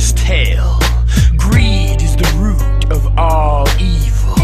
hero's tale. Greed is the root of all evil.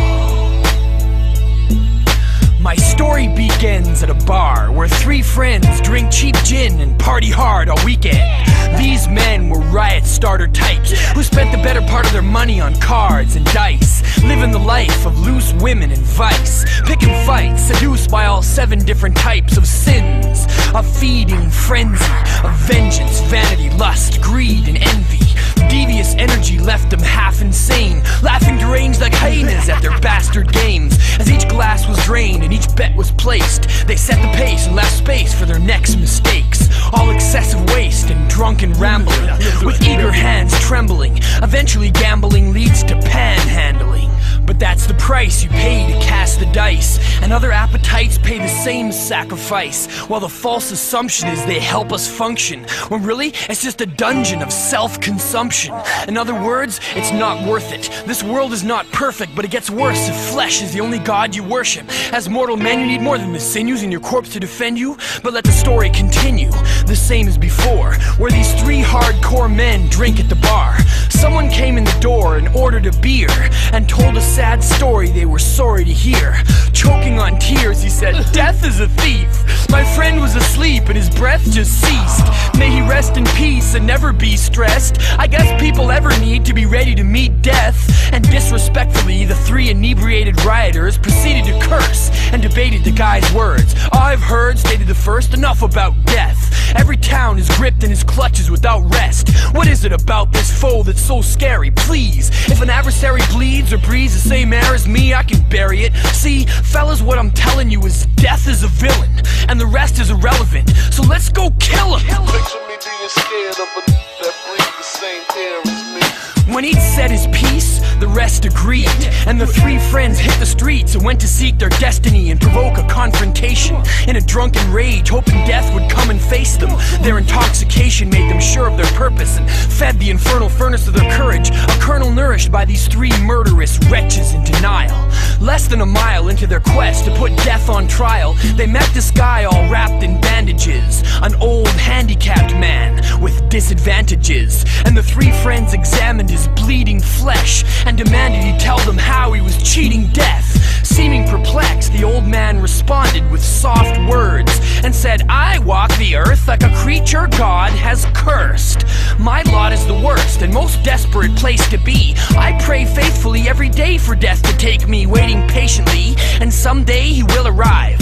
My story begins at a bar where three friends drink cheap gin and party hard all weekend. These men were riot starter types who spent the better part of their money on cards and dice, living the life of loose women and vice, picking fights, seduced by all 7 different types of sins: a feeding frenzy, of vengeance, vanity, lust, greed, and envy. Devious energy left them half insane, laughing deranged like hyenas at their bastard games. As each glass was drained and each bet was placed, they set the pace and left space for their next mistakes. All excessive waste and drunken rambling, with eager hands trembling. Eventually gambling leads to panhandling. But that's the price you pay to cast the dice, and other appetites pay the same sacrifice, while the false assumption is they help us function, when really it's just a dungeon of self-consumption. In other words, it's not worth it. This world is not perfect, but it gets worse if flesh is the only god you worship. As mortal men, you need more than the sinews in your corpse to defend you. But let the story continue, the same as before, where these 3 hardcore men drink at the bar. Someone came in the door and ordered a beer, and told a sad story they were sorry to hear. Choking on tears, he said, "Death is a thief. My friend was asleep and his breath just ceased. May he rest in peace and never be stressed. I guess people ever need to be ready to meet death." And disrespectfully, the 3 inebriated rioters proceeded to curse and debated the guy's words. "I've heard," stated the first, "enough about death. Every town is gripped in his clutches without rest. What is it about this foe that's so scary? Please, if an adversary bleeds or breathes the same air as me, I can bury it. See, fellas, what I'm telling you is death is a villain, and the rest is irrelevant. So let's go kill him." Picture me being scared of a that breathes the same air as me. When he'd said his piece, the rest agreed, and the 3 friends hit the streets and went to seek their destiny and provoke a confrontation. In a drunken rage, hoping death would come and face them. Their intoxication made them sure of their purpose and fed the infernal furnace of their courage, a kernel nourished by these 3 murderous wretches in denial. Less than a mile into their quest to put death on trial, they met this guy all wrapped in bandages, an old handicapped man with disadvantages. And the 3 friends examined his bleeding flesh and demanded he tell them how he was cheating death. Seeming perplexed, the old man responded with soft words and said, "I walk the earth like a creature God has cursed. My lot is the worst and most desperate place to be. I pray faithfully every day for death to take me, waiting patiently, and someday he will arrive.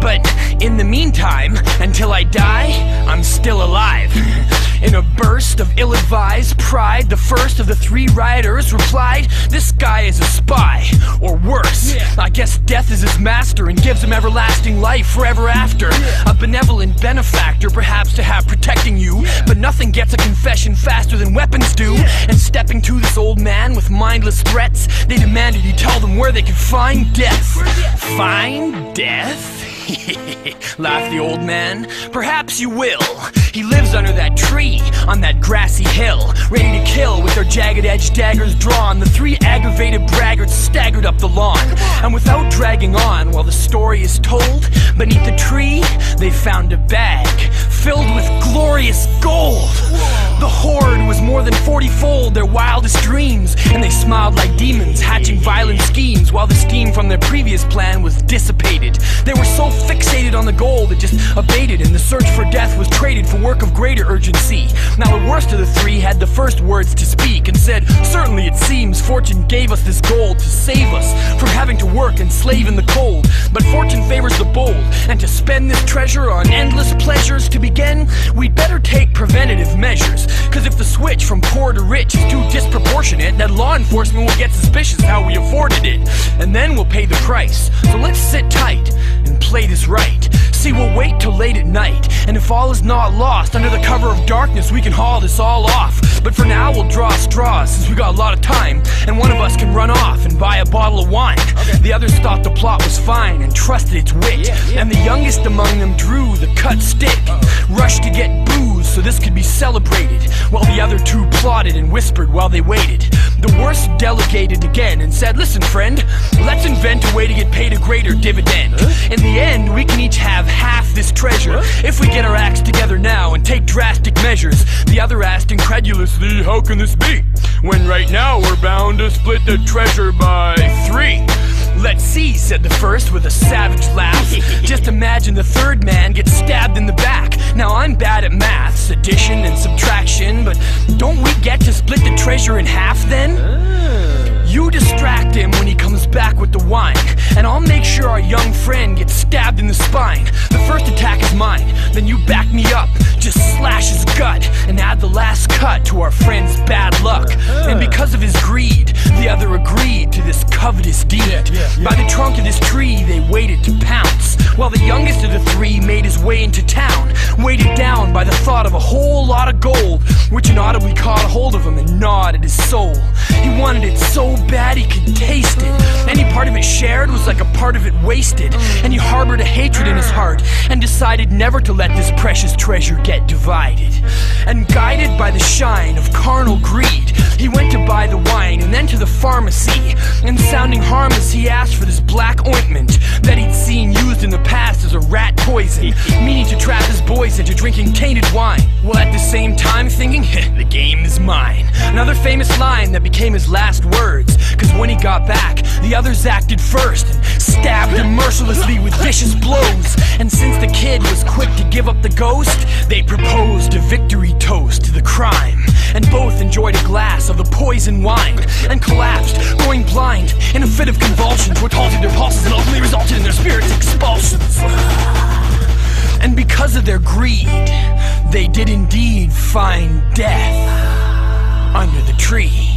But in the meantime, until I die, I'm still alive." In a burst of ill-advised pride, the first of the 3 rioters replied, "This guy is a spy, or worse. I guess death is his master and gives him everlasting life forever after. A benevolent benefactor, perhaps to have protecting you, but nothing gets a confession faster than weapons do." And stepping to this old man with mindless threats, they demanded he tell them where they could find death. "Find death?" laughed the old man. "Perhaps you will. He lives under that tree, on that grassy hill, ready to kill with their jagged-edged daggers drawn." The 3 aggravated braggarts staggered up the lawn, and without dragging on while the story is told, beneath the tree they found a bag filled with glorious gold. The horde was more than 40-fold their wildest dreams, and they smiled like demons, hatching violent schemes, while the steam from their previous plan was dissipated. They were so fixated on the gold it just abated, and the search for death was traded for work of greater urgency. Now the worst of the 3 had the first words to speak and said, "Certainly it seems fortune gave us this gold to save us from having to work and slave in the cold. But fortune favors the bold, and to spend this treasure on endless pleasures to begin, we'd better take preventative measures. Cause if the switch from poor to rich is too disproportionate, then law enforcement will get suspicious how we afforded it, and then we'll pay the price. So let's sit tight and play this right. See, we'll wait till late at night, and if all is not lost, under the cover of darkness we can haul this all off. But for now we'll draw straws, since we got a lot of time, and one of us can run off and buy a bottle of wine." The others thought the plot was fine and trusted its wit, and the youngest among them drew the cut stick, rushed to get booze so so this could be celebrated, while the other two plotted and whispered while they waited. The worst delegated again and said, listen friend, let's invent a way to get paid a greater dividend. In the end, we can each have half this treasure if we get our acts together now and take drastic measures. The other asked incredulously, how can this be, when right now we're bound to split the treasure by 3? Let's see, said the first with a savage laugh. Just imagine the third man gets stabbed in the back. Now I'm bad at maths, addition and subtraction, but don't we get to split the treasure in half then? You distract him when he comes back with the wine, and I'll make sure our young friend gets stabbed in the spine. The first attack is mine, then you back me up, just slash his gut and add the last cut to our friend's bad luck. And because of his greed, the other agreed to this covetous deed. By the trunk of this tree they waited to pounce, while the youngest of the three made his way into town, weighted down by the thought of a whole lot of gold, which inaudibly caught a hold of him and gnawed at his soul. He wanted it so bad he could taste it. Any part of it shared was like a part of it wasted, and he harbored a hatred in his heart and decided never to let this precious treasure get divided. And guided by the shine of carnal greed, he went to buy the wine and then to the pharmacy, and sounding harmless he asked for this black ointment that he'd seen used in the past as a rat poison, meaning to trap his boys into drinking tainted wine, while at the same time thinking, the game is mine. Another famous line that became his last words, cause when he got back, the others acted first and stabbed him mercilessly with vicious blows. And since the kid was quick to give up the ghost, they proposed a victory toast to the crime, and both enjoyed a glass of the poison wine, and collapsed, going blind in a fit of convulsions, which halted their pulses and ultimately resulted in their spirits' expulsions. And because of their greed, they did indeed find death under the tree.